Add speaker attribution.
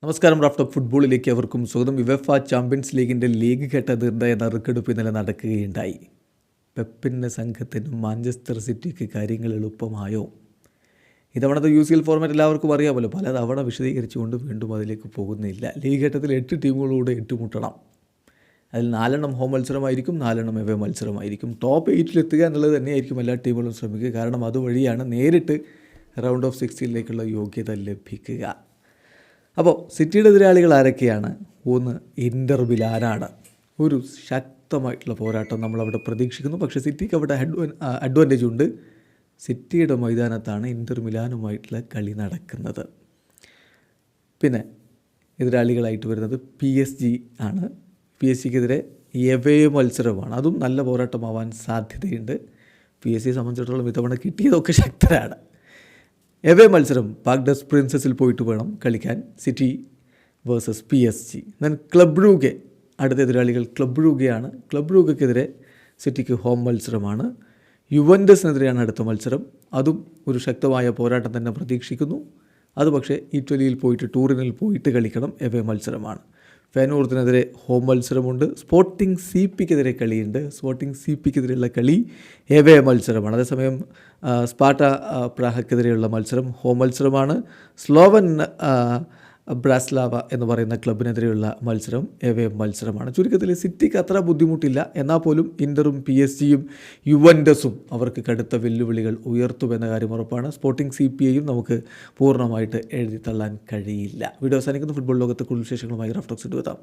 Speaker 1: നമസ്കാരം. Raf talk ഫുട്ബോളിലേക്ക് അവർക്കും സ്വാഗതം. യുവേഫ ചാമ്പ്യൻസ് ലീഗിൻ്റെ ലീഗ് ഘട്ട നിർണയ നറുക്കെടുപ്പ് ഇന്നലെ നടക്കുകയുണ്ടായി. പെപ്പിൻ്റെ സംഘത്തിനും മാഞ്ചസ്റ്റർ സിറ്റിക്ക് കാര്യങ്ങൾ എളുപ്പമായോ? ഇത്തവണത്തെ UCL ഫോർമാറ്റ് എല്ലാവർക്കും അറിയാമല്ലോ. പല തവണ വിശദീകരിച്ചുകൊണ്ട് വീണ്ടും അതിലേക്ക് പോകുന്നില്ല. ലീഗ് ഘട്ടത്തിൽ 8 ടീമുകളോട് ഏറ്റുമുട്ടണം. അതിൽ 4 ഹോം മത്സരമായിരിക്കും, 4 എവേ മത്സരമായിരിക്കും. ടോപ്പ് 8 എന്നുള്ളത് തന്നെയായിരിക്കും എല്ലാ ടീമുകളും ശ്രമിക്കുക. കാരണം അതുവഴിയാണ് നേരിട്ട് റൗണ്ട് ഓഫ് 16 യോഗ്യത ലഭിക്കുക. അപ്പോൾ സിറ്റിയുടെ എതിരാളികൾ ആരൊക്കെയാണ്? ഒന്ന് ഇൻ്റർ മിലാനാണ്. ഒരു ശക്തമായിട്ടുള്ള പോരാട്ടം നമ്മളവിടെ പ്രതീക്ഷിക്കുന്നു. പക്ഷേ സിറ്റിക്ക് അവിടെ അഡ്വാൻറ്റേജ് ഉണ്ട്. സിറ്റിയുടെ മൈതാനത്താണ് ഇൻ്റർ മിലാനുമായിട്ടുള്ള കളി നടക്കുന്നത്. പിന്നെ എതിരാളികളായിട്ട് വരുന്നത് PSG ആണ്. PSG-ക്കെതിരെ എവേ മത്സരമാണ്. അതും നല്ല പോരാട്ടമാവാൻ സാധ്യതയുണ്ട്. PSG സംബന്ധിച്ചിടത്തോളം ഇത്തവണ കിട്ടിയതൊക്കെ ശക്തരാണ്. എവേ മത്സരം പാർക്ക് ഡസ് പ്രിൻസസിൽ പോയിട്ട് വേണം കളിക്കാൻ. City versus PSG. Then club Brugge അടുത്ത എതിരാളികൾ ക്ലബ് ബ്രൂഗെയാണ്. ക്ലബ് ബ്രൂഗയ്ക്കെതിരെ സിറ്റിക്ക് ഹോം മത്സരമാണ്. യുവൻറ്റസിനെതിരെയാണ് അടുത്ത മത്സരം. അതും ഒരു ശക്തമായ പോരാട്ടം തന്നെ പ്രതീക്ഷിക്കുന്നു. അത് പക്ഷേ ഇറ്റലിയിൽ പോയിട്ട് ടൂറിനിൽ പോയിട്ട് കളിക്കണം. എവേ മത്സരമാണ്. ഫെനോർത്തിനെതിരെ ഹോം മത്സരമുണ്ട്. സ്പോർട്ടിംഗ് CPക്കെതിരെ കളിയുണ്ട്. സ്പോർട്ടിംഗ് CPക്കെതിരെയുള്ള കളി എവേ മത്സരമാണ്. അതേസമയം സ്പാർട്ട പ്രാഹക്കെതിരെയുള്ള മത്സരം ഹോം മത്സരമാണ്. സ്ലോവൻ ബ്രാസ്ലാവ എന്ന് പറയുന്ന ക്ലബിനെതിരെയുള്ള മത്സരം എവേ മത്സരമാണ്. ചുരുക്കത്തിൽ സിറ്റിക്ക് അത്ര ബുദ്ധിമുട്ടില്ല. എന്നാൽ പോലും ഇൻ്ററും PSG-യും യുവൻറ്റസും അവർക്ക് കടുത്ത വെല്ലുവിളികൾ ഉയർത്തുമെന്ന കാര്യം ഉറപ്പാണ്. സ്പോർട്ടിംഗ് CPയെയും നമുക്ക് പൂർണ്ണമായിട്ട് എഴുതി തള്ളാൻ കഴിയില്ല. വീഡിയോ അവസാനിക്കുന്ന ഫുട്ബോൾ ലോകത്തെ കൂടുതൽ വിശേഷങ്ങളുമായി റാഫ് ടോക്സ് എത്താം.